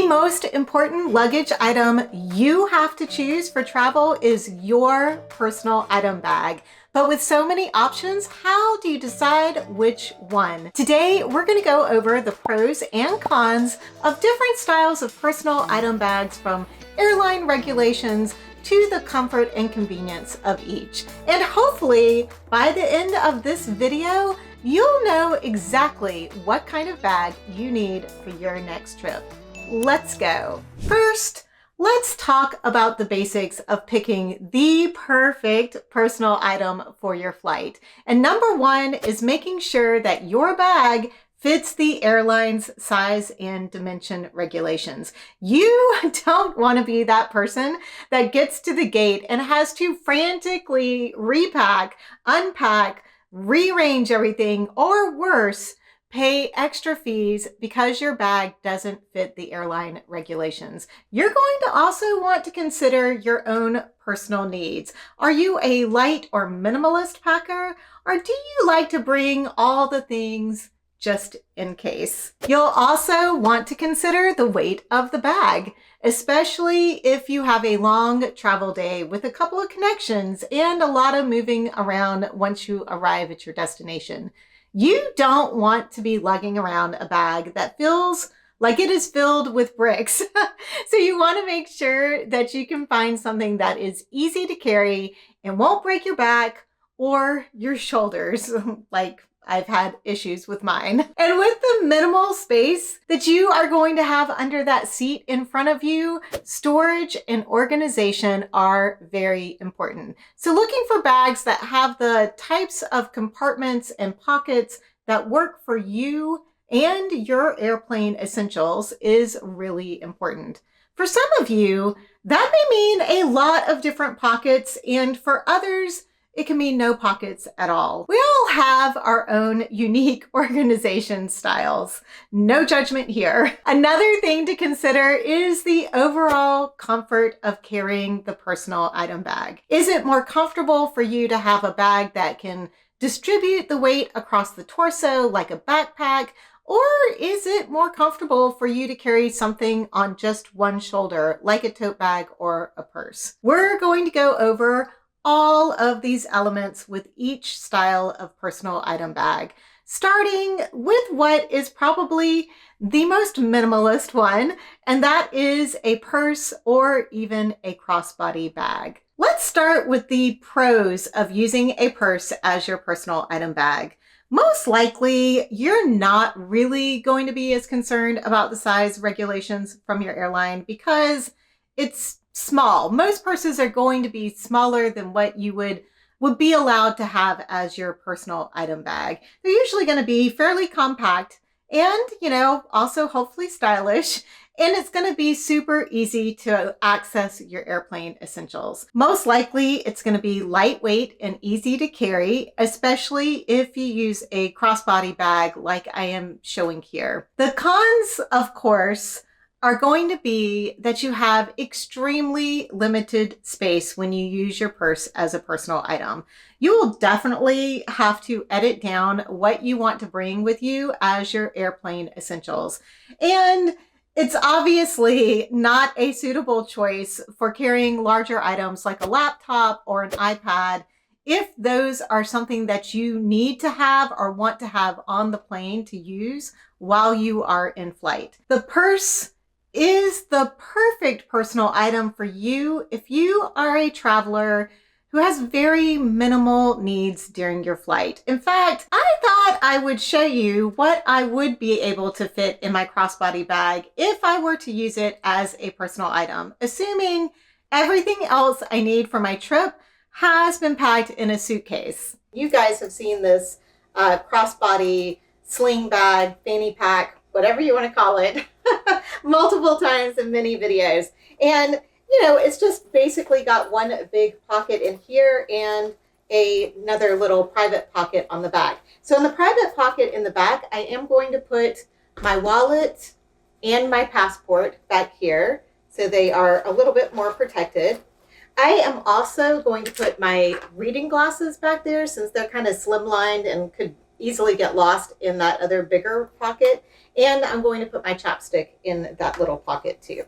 most important luggage item you have to choose for travel is your personal item bag. But with so many options, how do you decide which one? Today, we're going to go over the pros and cons of different styles of personal item bags, from airline regulations to the comfort and convenience of each. And hopefully, by the end of this video, you'll know exactly what kind of bag you need for your next trip. Let's go. First, let's talk about the basics of picking the perfect personal item for your flight. And number one is making sure that your bag fits the airline's size and dimension regulations. You don't want to be that person that gets to the gate and has to frantically repack, unpack, rearrange everything, or worse, pay extra fees because your bag doesn't fit the airline regulations. You're going to also want to consider your own personal needs. Are you a light or minimalist packer, or do you like to bring all the things just in case? You'll also want to consider the weight of the bag, especially if you have a long travel day with a couple of connections and a lot of moving around once you arrive at your destination. You don't want to be lugging around a bag that feels like it is filled with bricks. So you want to make sure that you can find something that is easy to carry and won't break your back or your shoulders, like I've had issues with mine. And with the minimal space that you are going to have under that seat in front of you, storage and organization are very important. So looking for bags that have the types of compartments and pockets that work for you and your airplane essentials is really important. For some of you, that may mean a lot of different pockets, and for others, it can mean no pockets at all. We all have our own unique organization styles. No judgment here. Another thing to consider is the overall comfort of carrying the personal item bag. Is it more comfortable for you to have a bag that can distribute the weight across the torso like a backpack? Or is it more comfortable for you to carry something on just one shoulder, like a tote bag or a purse? We're going to go over all of these elements with each style of personal item bag, starting with what is probably the most minimalist one, and that is a purse or even a crossbody bag. Let's start with the pros of using a purse as your personal item bag. Most likely, you're not really going to be as concerned about the size regulations from your airline because it's small. Most purses are going to be smaller than what you would be allowed to have as your personal item bag. They're usually going to be fairly compact and, also hopefully stylish. And it's going to be super easy to access your airplane essentials. Most likely, it's going to be lightweight and easy to carry, especially if you use a crossbody bag like I am showing here. The cons, of course, are going to be that you have extremely limited space when you use your purse as a personal item. You will definitely have to edit down what you want to bring with you as your airplane essentials. And it's obviously not a suitable choice for carrying larger items like a laptop or an iPad if those are something that you need to have or want to have on the plane to use while you are in flight. The purse is the perfect personal item for you if you are a traveler who has very minimal needs during your flight. In fact, I thought I would show you what I would be able to fit in my crossbody bag if I were to use it as a personal item, assuming everything else I need for my trip has been packed in a suitcase. You guys have seen this crossbody sling bag, fanny pack, whatever you want to call it, multiple times in many videos. And, it's just basically got one big pocket in here and another little private pocket on the back. So in the private pocket in the back, I am going to put my wallet and my passport back here, so they are a little bit more protected. I am also going to put my reading glasses back there since they're kind of slimlined and could easily get lost in that other bigger pocket. And I'm going to put my chapstick in that little pocket too.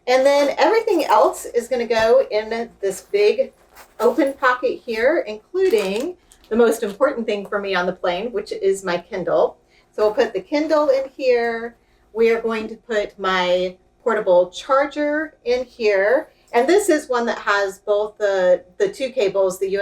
And then everything else is going to go in this big open pocket here, including the most important thing for me on the plane, which is my Kindle. So we'll put the Kindle in here. We are going to put my portable charger in here. And this is one that has both the two cables, the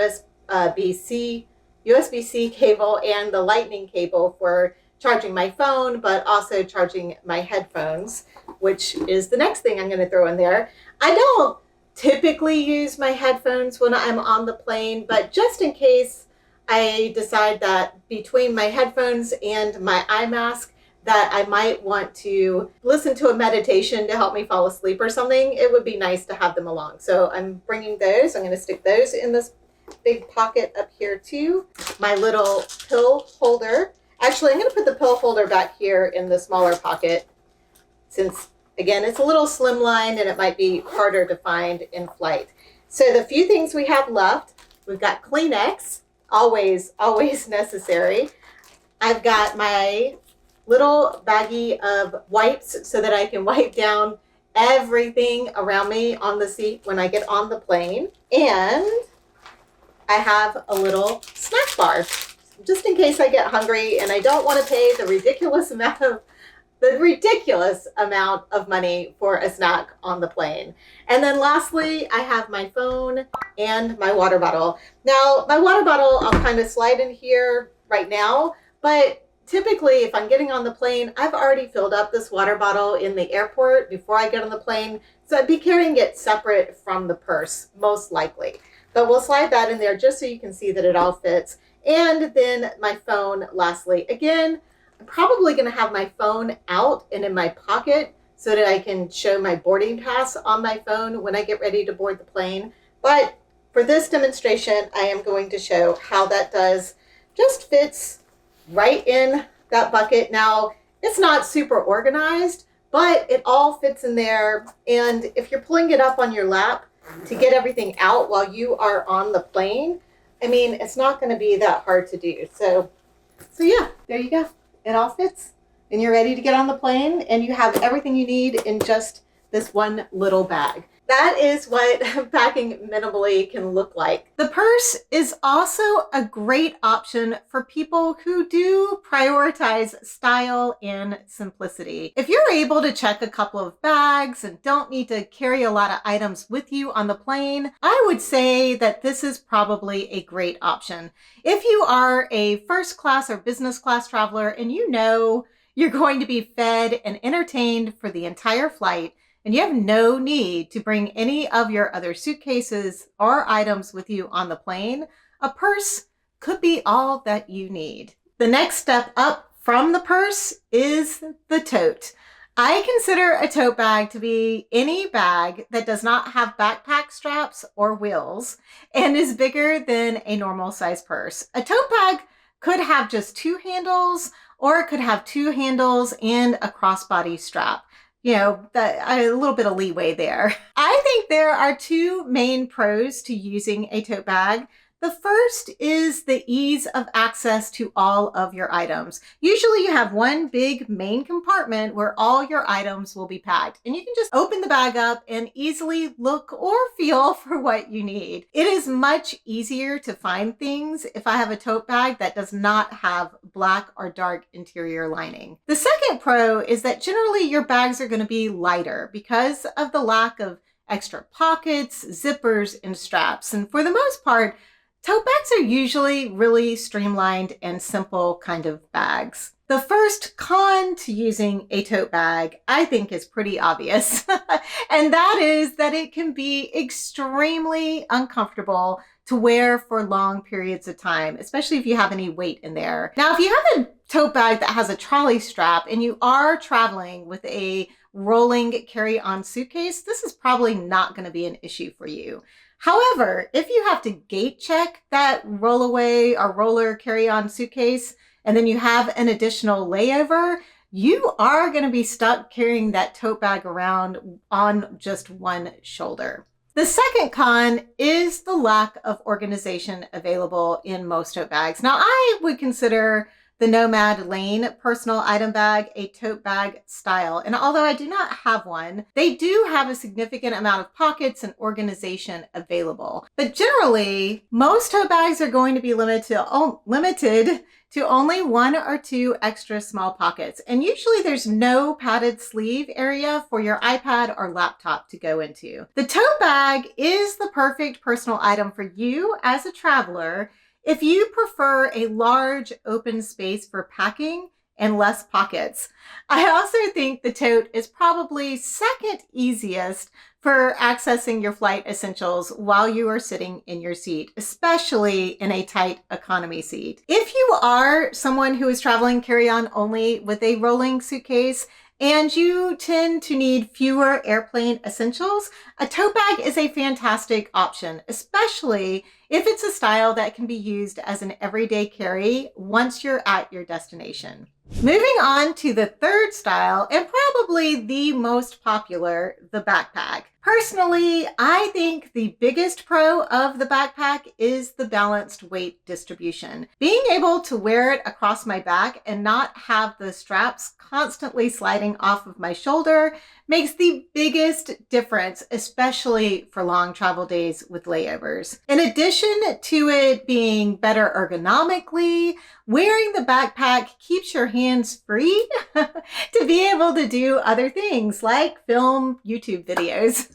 USB-C cable and the lightning cable for charging my phone, but also charging my headphones, which is the next thing I'm going to throw in there. I don't typically use my headphones when I'm on the plane, but just in case I decide that between my headphones and my eye mask that I might want to listen to a meditation to help me fall asleep or something, it would be nice to have them along. So I'm bringing those. I'm going to stick those in this big pocket up here too. My little pill holder. Actually, I'm going to put the pill holder back here in the smaller pocket since, again, it's a little slimline and it might be harder to find in flight. So the few things we have left, we've got Kleenex, always necessary. I've got my little baggie of wipes so that I can wipe down everything around me on the seat when I get on the plane. And I have a little snack bar, just in case I get hungry and I don't want to pay the ridiculous amount of money for a snack on the plane. And then lastly, I have my phone and my water bottle. Now, my water bottle, I'll kind of slide in here right now, but typically if I'm getting on the plane, I've already filled up this water bottle in the airport before I get on the plane. So I'd be carrying it separate from the purse, most likely. But we'll slide that in there just so you can see that it all fits. And then my phone, lastly. Again, I'm probably going to have my phone out and in my pocket so that I can show my boarding pass on my phone when I get ready to board the plane. But for this demonstration, I am going to show how that just fits right in that bucket. Now, it's not super organized, but it all fits in there. And if you're pulling it up on your lap to get everything out while you are on the plane, I mean, it's not going to be that hard to do. So yeah, there you go. It all fits. And you're ready to get on the plane and you have everything you need in just this one little bag. That is what packing minimally can look like. The purse is also a great option for people who do prioritize style and simplicity. If you're able to check a couple of bags and don't need to carry a lot of items with you on the plane, I would say that this is probably a great option. If you are a first class or business class traveler and you know you're going to be fed and entertained for the entire flight, and you have no need to bring any of your other suitcases or items with you on the plane, a purse could be all that you need. The next step up from the purse is the tote. I consider a tote bag to be any bag that does not have backpack straps or wheels and is bigger than a normal size purse. A tote bag could have just two handles, or it could have two handles and a crossbody strap. You know, a little bit of leeway there. I think there are two main pros to using a tote bag. The first is the ease of access to all of your items. Usually you have one big main compartment where all your items will be packed, and you can just open the bag up and easily look or feel for what you need. It is much easier to find things if I have a tote bag that does not have black or dark interior lining. The second pro is that generally your bags are going to be lighter because of the lack of extra pockets, zippers, and straps. And for the most part, tote bags are usually really streamlined and simple kind of bags. The first con to using a tote bag, I think, is pretty obvious. And that is that it can be extremely uncomfortable to wear for long periods of time, especially if you have any weight in there. Now, if you have a tote bag that has a trolley strap and you are traveling with a rolling carry-on suitcase, this is probably not going to be an issue for you. However, if you have to gate check that rollaway or roller carry-on suitcase, and then you have an additional layover, you are going to be stuck carrying that tote bag around on just one shoulder. The second con is the lack of organization available in most tote bags. Now, I would consider the Nomad Lane personal item bag a tote bag style. And although I do not have one, they do have a significant amount of pockets and organization available. But generally, most tote bags are going to be limited to only 1 or 2 extra small pockets. And usually there's no padded sleeve area for your iPad or laptop to go into. The tote bag is the perfect personal item for you as a traveler if you prefer a large open space for packing and less pockets. I also think the tote is probably second easiest for accessing your flight essentials while you are sitting in your seat, especially in a tight economy seat. If you are someone who is traveling carry-on only with a rolling suitcase, and you tend to need fewer airplane essentials, a tote bag is a fantastic option, especially if it's a style that can be used as an everyday carry once you're at your destination. Moving on to the third style, and probably the most popular, the backpack. Personally, I think the biggest pro of the backpack is the balanced weight distribution. Being able to wear it across my back and not have the straps constantly sliding off of my shoulder makes the biggest difference, especially for long travel days with layovers. In addition to it being better ergonomically, wearing the backpack keeps your hands free to be able to do other things like film YouTube videos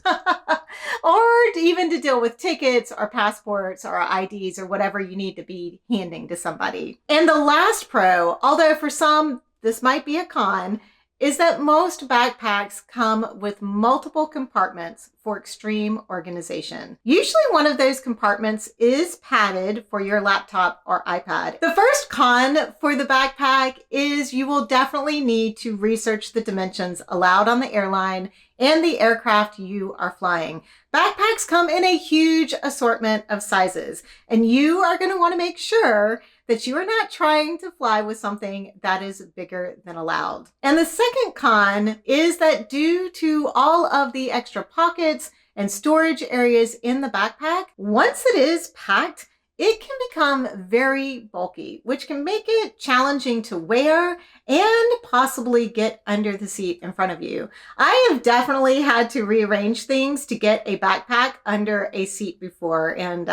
or even to deal with tickets or passports or IDs or whatever you need to be handing to somebody. And the last pro, although for some this might be a con, is that most backpacks come with multiple compartments for extreme organization. Usually one of those compartments is padded for your laptop or iPad. The first con for the backpack is you will definitely need to research the dimensions allowed on the airline and the aircraft you are flying. Backpacks come in a huge assortment of sizes, and you are going to want to make sure that you are not trying to fly with something that is bigger than allowed. And the second con is that due to all of the extra pockets and storage areas in the backpack, once it is packed, it can become very bulky, which can make it challenging to wear and possibly get under the seat in front of you. I have definitely had to rearrange things to get a backpack under a seat before, and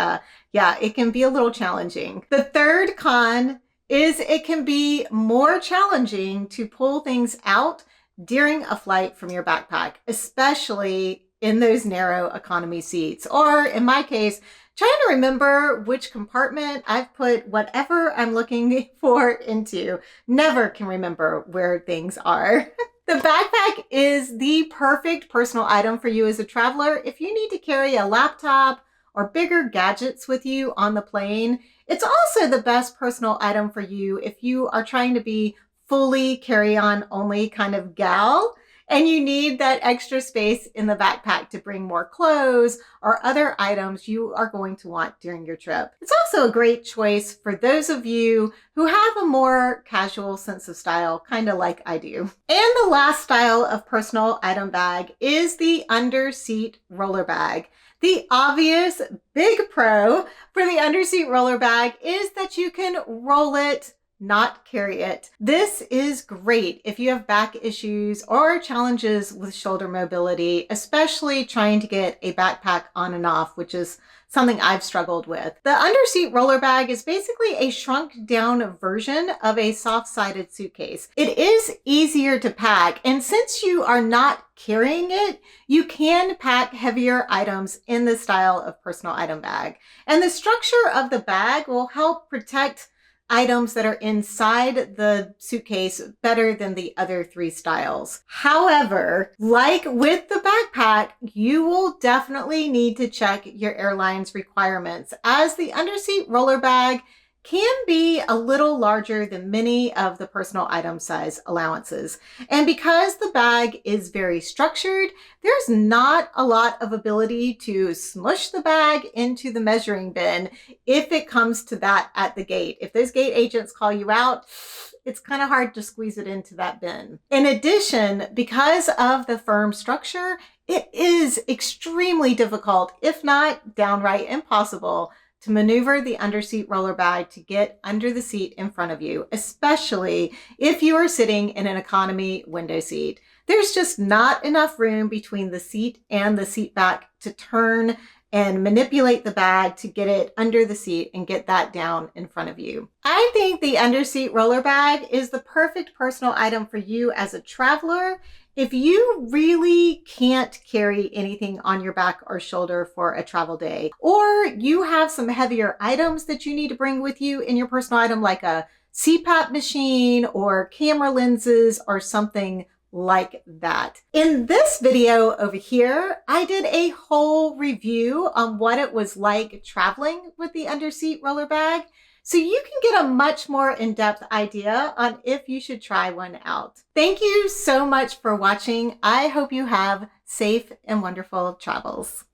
yeah, it can be a little challenging. The third con is it can be more challenging to pull things out during a flight from your backpack, especially in those narrow economy seats, or in my case, trying to remember which compartment I've put whatever I'm looking for into. Never can remember where things are. The backpack is the perfect personal item for you as a traveler. If you need to carry a laptop or bigger gadgets with you on the plane, it's also the best personal item for you if you are trying to be fully carry-on only kind of gal, and you need that extra space in the backpack to bring more clothes or other items you are going to want during your trip. It's also a great choice for those of you who have a more casual sense of style, kind of like I do. And the last style of personal item bag is the Underseat roller bag. The obvious big pro for the Underseat roller bag is that you can roll it, not carry it. This is great if you have back issues or challenges with shoulder mobility, especially trying to get a backpack on and off, which is something I've struggled with. The Underseat roller bag is basically a shrunk down version of a soft-sided suitcase. It is easier to pack, and since you are not carrying it, you can pack heavier items in this style of personal item bag. And the structure of the bag will help protect items that are inside the suitcase better than the other 3 styles. However, like with the backpack, you will definitely need to check your airline's requirements, as the Underseat roller bag can be a little larger than many of the personal item size allowances. And because the bag is very structured, there's not a lot of ability to smush the bag into the measuring bin if it comes to that at the gate. If those gate agents call you out, it's kind of hard to squeeze it into that bin. In addition, because of the firm structure, it is extremely difficult, if not downright impossible, to maneuver the underseat roller bag to get under the seat in front of you, especially if you are sitting in an economy window seat. There's just not enough room between the seat and the seat back to turn and manipulate the bag to get it under the seat and get that down in front of you. I think the underseat roller bag is the perfect personal item for you as a traveler if you really can't carry anything on your back or shoulder for a travel day, or you have some heavier items that you need to bring with you in your personal item, like a CPAP machine or camera lenses or something like that. In this video over here, I did a whole review on what it was like traveling with the underseat roller bag, so you can get a much more in-depth idea on if you should try one out. Thank you so much for watching. I hope you have safe and wonderful travels.